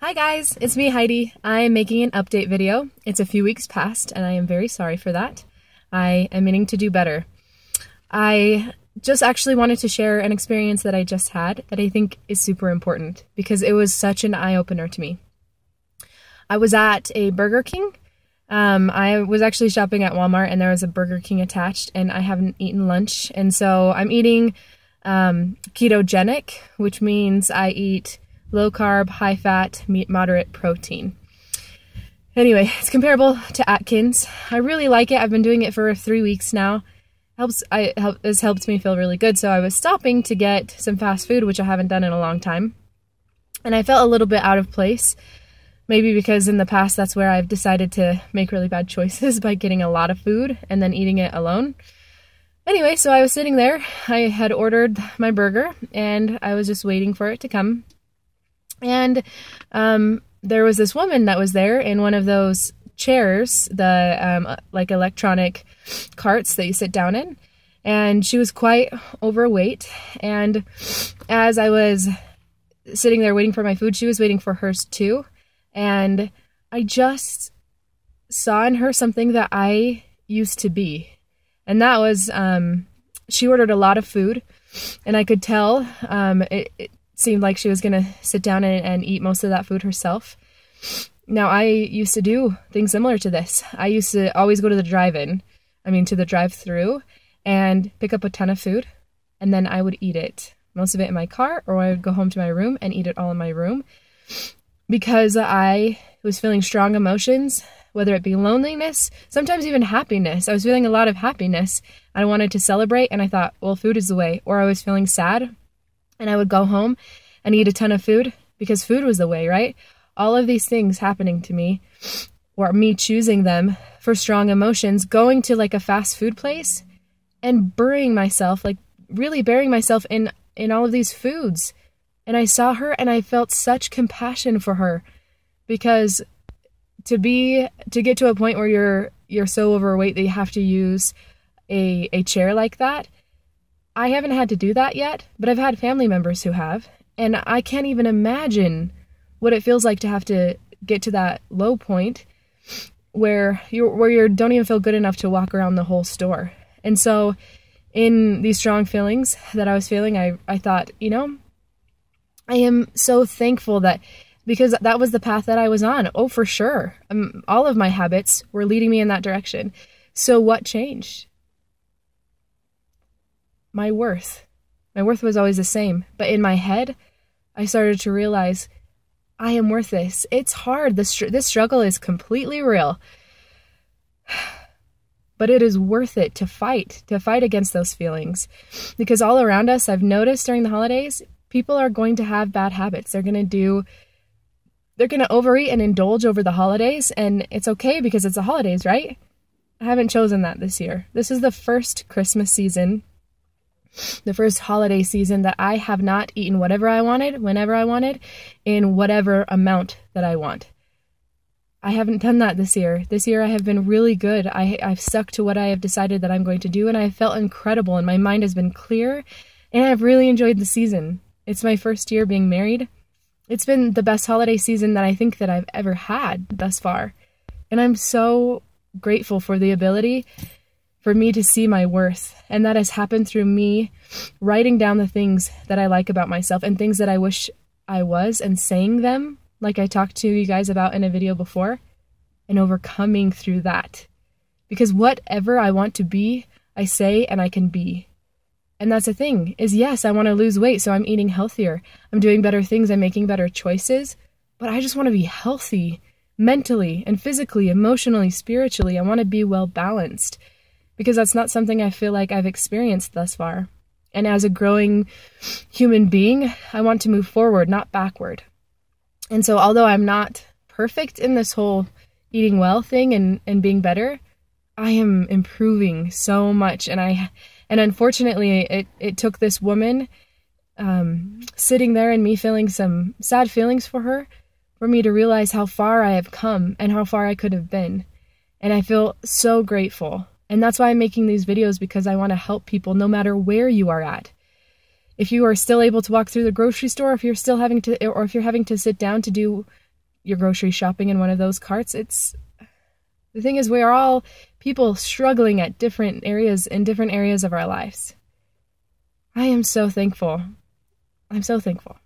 Hi guys, it's me Heidi. I am making an update video. It's a few weeks past and I am very sorry for that. I am meaning to do better. I just actually wanted to share an experience that I just had that I think is super important because it was such an eye-opener to me. I was at a Burger King. I was actually shopping at Walmart and there was a Burger King attached and I haven't eaten lunch, and so I'm eating ketogenic, which means I eat low carb, high fat, moderate protein. Anyway, it's comparable to Atkins. I really like it. I've been doing it for 3 weeks now. It's helped me feel really good. So I was stopping to get some fast food, which I haven't done in a long time. And I felt a little bit out of place. Maybe because in the past that's where I've decided to make really bad choices by getting a lot of food and then eating it alone. Anyway, so I was sitting there. I had ordered my burger and I was just waiting for it to come. And there was this woman that was there in one of those chairs, the like electronic carts that you sit down in, and she was quite overweight. And as I was sitting there waiting for my food, she was waiting for hers too. And I just saw in her something that I used to be, and that was she ordered a lot of food, and I could tell it seemed like she was gonna sit down and eat most of that food herself. Now, I used to do things similar to this. I used to always go to the to the drive-through and pick up a ton of food, and then I would eat it, most of it in my car, or I would go home to my room and eat it all in my room, because I was feeling strong emotions, whether it be loneliness, sometimes even happiness. I was feeling a lot of happiness. I wanted to celebrate, and I thought, well, food is the way. Or I was feeling sad, and I would go home and eat a ton of food because food was the way, right? All of these things happening to me, or me choosing them for strong emotions, going to like a fast food place and burying myself, like really burying myself in all of these foods. And I saw her and I felt such compassion for her, because to get to a point where you're so overweight that you have to use a chair like that, I haven't had to do that yet, but I've had family members who have, and I can't even imagine what it feels like to have to get to that low point where you don't even feel good enough to walk around the whole store. And so in these strong feelings that I was feeling, I thought, I am so thankful because that was the path that I was on. Oh, for sure. All of my habits were leading me in that direction. So what changed? My worth. My worth was always the same, but in my head, I started to realize I am worth this. It's hard. This struggle is completely real, but it is worth it to fight against those feelings, because all around us, I've noticed during the holidays, people are going to have bad habits. They're going to overeat and indulge over the holidays, and it's okay because it's the holidays, right? I haven't chosen that this year. This is the first Christmas season, the first holiday season that I have not eaten whatever I wanted, whenever I wanted, in whatever amount that I want. I haven't done that this year. This year I have been really good. I've stuck to what I have decided that I'm going to do, and I felt incredible, and my mind has been clear, and I've really enjoyed the season. It's my first year being married. It's been the best holiday season that I think that I've ever had thus far, and I'm so grateful for the ability for me to see my worth. And that has happened through me writing down the things that I like about myself and things that I wish I was, and saying them like I talked to you guys about in a video before, and overcoming through that. Because whatever I want to be, I say and I can be. And that's the thing, is yes, I want to lose weight, so I'm eating healthier. I'm doing better things, I'm making better choices, but I just want to be healthy, mentally and physically, emotionally, spiritually. I want to be well balanced, because that's not something I feel like I've experienced thus far. And as a growing human being, I want to move forward, not backward. And so although I'm not perfect in this whole eating well thing and being better, I am improving so much. And unfortunately, it took this woman sitting there and me feeling some sad feelings for me to realize how far I have come and how far I could have been. And I feel so grateful. And that's why I'm making these videos, because I want to help people no matter where you are at. If you are still able to walk through the grocery store, if you're having to sit down to do your grocery shopping in one of those carts. The thing is, we are all people struggling at different areas, in different areas of our lives. I am so thankful. I'm so thankful.